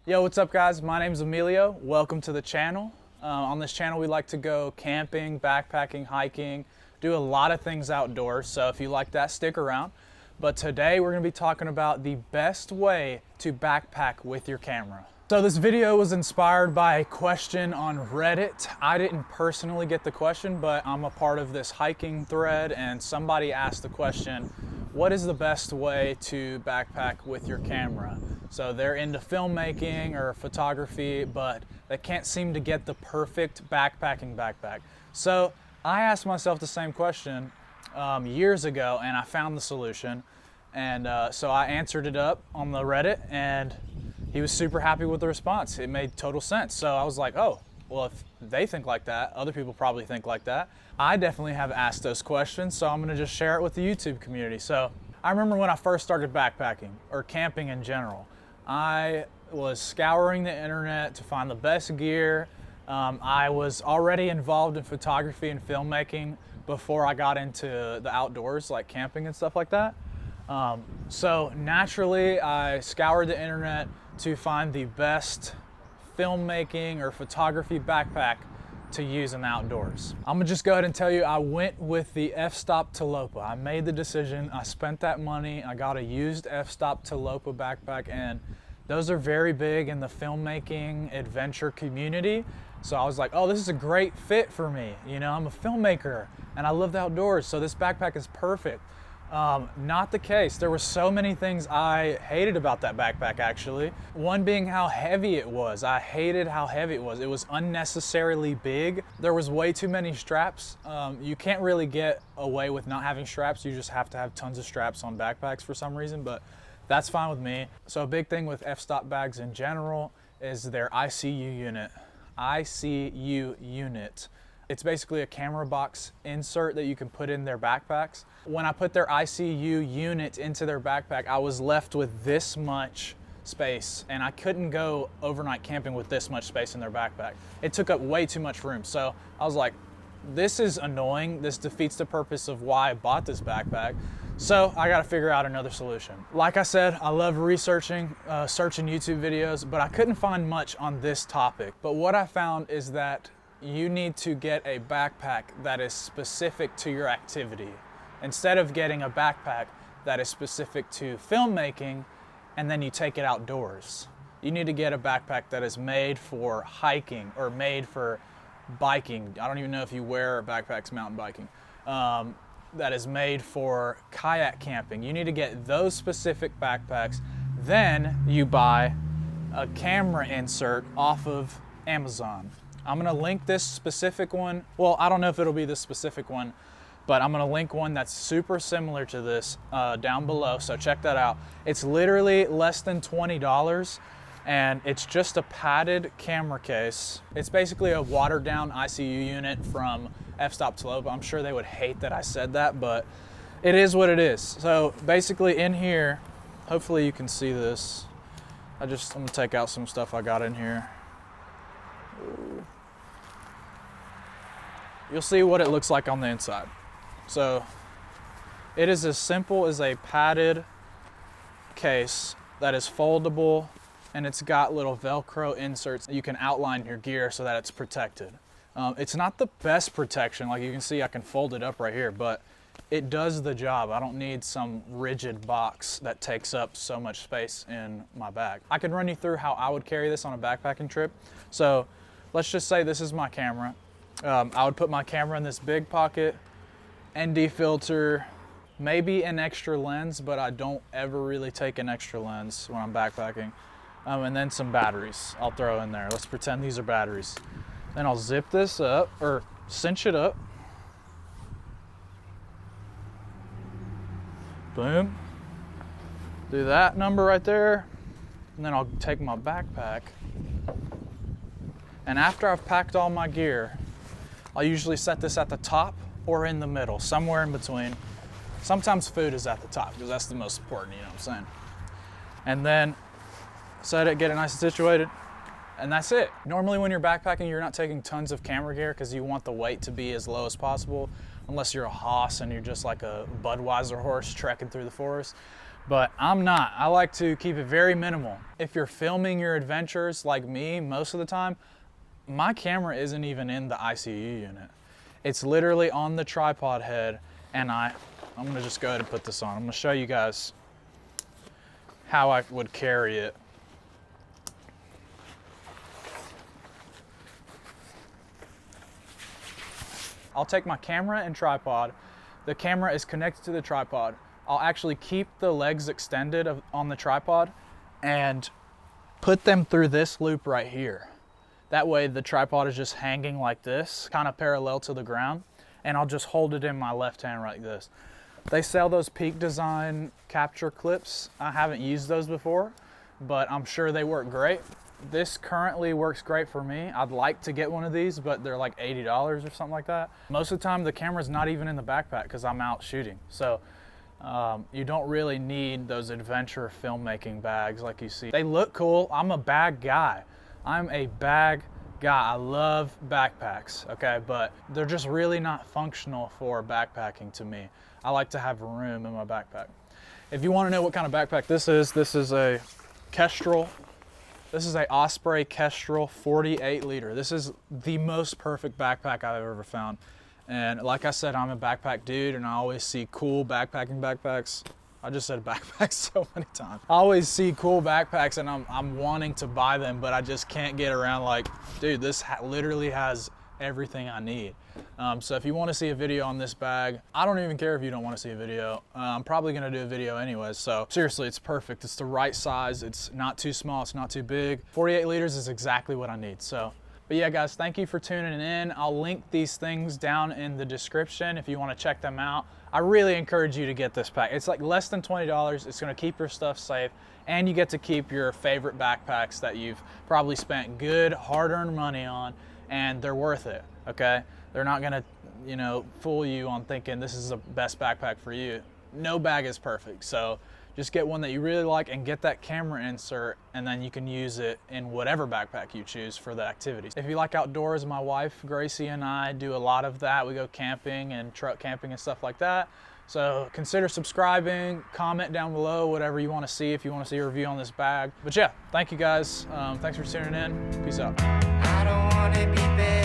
Yo, what's up guys? My name's Emilio. Welcome to the channel. On this channel we like to go camping, backpacking, hiking, do a lot of things outdoors. So if you like that, stick around. But today we're gonna be talking about the best way to backpack with your camera. So this video was inspired by a question on Reddit. I didn't personally get the question, but I'm a part of this hiking thread and somebody asked the question, what is the best way to backpack with your camera? So they're into filmmaking or photography, but they can't seem to get the perfect backpacking backpack. So I asked myself the same question years ago and I found the solution. And so I answered it up on the Reddit and he was super happy with the response. It made total sense. So I was like, oh, well, if they think like that, other people probably think like that. I definitely have asked those questions, so I'm gonna just share it with the YouTube community. So I remember when I first started backpacking or camping in general, I was scouring the internet to find the best gear. I was already involved in photography and filmmaking before I got into the outdoors, like camping and stuff like that. So naturally, I scoured the internet to find the best filmmaking or photography backpack to use in the outdoors. I'm gonna just go ahead and tell you, I went with the f-stop Talopa. I made the decision, I spent that money, I got a used f-stop Talopa backpack, and those are very big in the filmmaking adventure community. So I was like, oh, this is a great fit for me. You know, I'm a filmmaker and I love the outdoors, so this backpack is perfect. Not the case. There were so many things I hated about that backpack actually. One being how heavy it was. I hated how heavy it was. It was unnecessarily big. There was way too many straps. You can't really get away with not having straps. You just have to have tons of straps on backpacks for some reason, but that's fine with me. So a big thing with f-stop bags in general is their ICU unit. ICU unit. It's basically a camera box insert that you can put in their backpacks. When I put their ICU unit into their backpack, I was left with this much space and I couldn't go overnight camping with this much space in their backpack. It took up way too much room. So I was like, this is annoying. This defeats the purpose of why I bought this backpack. So I got to figure out another solution. Like I said, I love researching, searching YouTube videos, but I couldn't find much on this topic. But what I found is that you need to get a backpack that is specific to your activity instead of getting a backpack that is specific to filmmaking and then you take it outdoors. You need to get a backpack that is made for hiking or made for biking. I don't even know if you wear backpacks mountain biking. That is made for kayak camping. You need to get those specific backpacks. Then you buy a camera insert off of Amazon. I'm gonna link this specific one. Well, I don't know if it'll be this specific one, but I'm gonna link one that's super similar to this down below, so check that out. It's literally less than $20, and it's just a padded camera case. It's basically a watered down ICU unit from f-stop Talopa. I'm sure they would hate that I said that, but it is what it is. So basically in here, hopefully you can see this. I'm gonna take out some stuff I got in here. You'll see what it looks like on the inside. So it is as simple as a padded case that is foldable, and it's got little Velcro inserts. You can outline your gear so that it's protected. It's not the best protection. Like you can see, I can fold it up right here, but it does the job. I don't need some rigid box that takes up so much space in my bag. I can run you through how I would carry this on a backpacking trip. So let's just say this is my camera. I would put my camera in this big pocket, ND filter, maybe an extra lens, but I don't ever really take an extra lens when I'm backpacking. And then some batteries I'll throw in there. Let's pretend these are batteries. Then I'll zip this up or cinch it up. Boom. Do that number right there. And then I'll take my backpack. And after I've packed all my gear, I'll usually set this at the top or in the middle, somewhere in between. Sometimes food is at the top because that's the most important, you know what I'm saying? And then set it, get it nice and situated, and that's it. Normally when you're backpacking, you're not taking tons of camera gear because you want the weight to be as low as possible, unless you're a hoss and you're just like a Budweiser horse trekking through the forest. but I'm not. I like to keep it very minimal. If you're filming your adventures like me most of the time, my camera isn't even in the ICU unit. It's literally on the tripod head, and I'm gonna just go ahead and put this on. I'm gonna show you guys how I would carry it. I'll take my camera and tripod. The camera is connected to the tripod. I'll actually keep the legs extended on the tripod and put them through this loop right here. That way the tripod is just hanging like this, kind of parallel to the ground, and I'll just hold it in my left hand like this. They sell those Peak Design capture clips. I haven't used those before, but I'm sure they work great. This currently works great for me. I'd like to get one of these, but they're like $80 or something like that. Most of the time the camera's not even in the backpack because I'm out shooting. So you don't really need those adventure filmmaking bags like you see. They look cool. I'm a bag guy. I'm a bag guy. I love backpacks, okay? But they're just really not functional for backpacking to me. I like to have room in my backpack. If you want to know what kind of backpack this is a Kestrel. This is a Osprey Kestrel 48 liter. This is the most perfect backpack I've ever found. And like I said, I'm a backpack dude, and I always see cool backpacking backpacks. I just said backpacks so many times. I always see cool backpacks and I'm wanting to buy them, but I just can't get around like, dude, this literally has everything I need. So if you want to see a video on this bag, I don't even care if you don't want to see a video. I'm probably going to do a video anyways. So seriously, it's perfect. It's the right size. It's not too small. It's not too big. 48 liters is exactly what I need. So, but yeah, guys, thank you for tuning in. I'll link these things down in the description if you want to check them out. I really encourage you to get this pack. It's like less than $20. It's going to keep your stuff safe, and you get to keep your favorite backpacks that you've probably spent good, hard-earned money on, and they're worth it, okay? They're not gonna, you know, fool you on thinking this is the best backpack for you. No bag is perfect, so just get one that you really like and get that camera insert, and then you can use it in whatever backpack you choose for the activities. If you like outdoors, my wife, Gracie, and I do a lot of that. We go camping and truck camping and stuff like that. So consider subscribing, comment down below whatever you want to see if you want to see a review on this bag. But yeah, thank you guys. Thanks for tuning in. Peace out. I don't wanna be bad.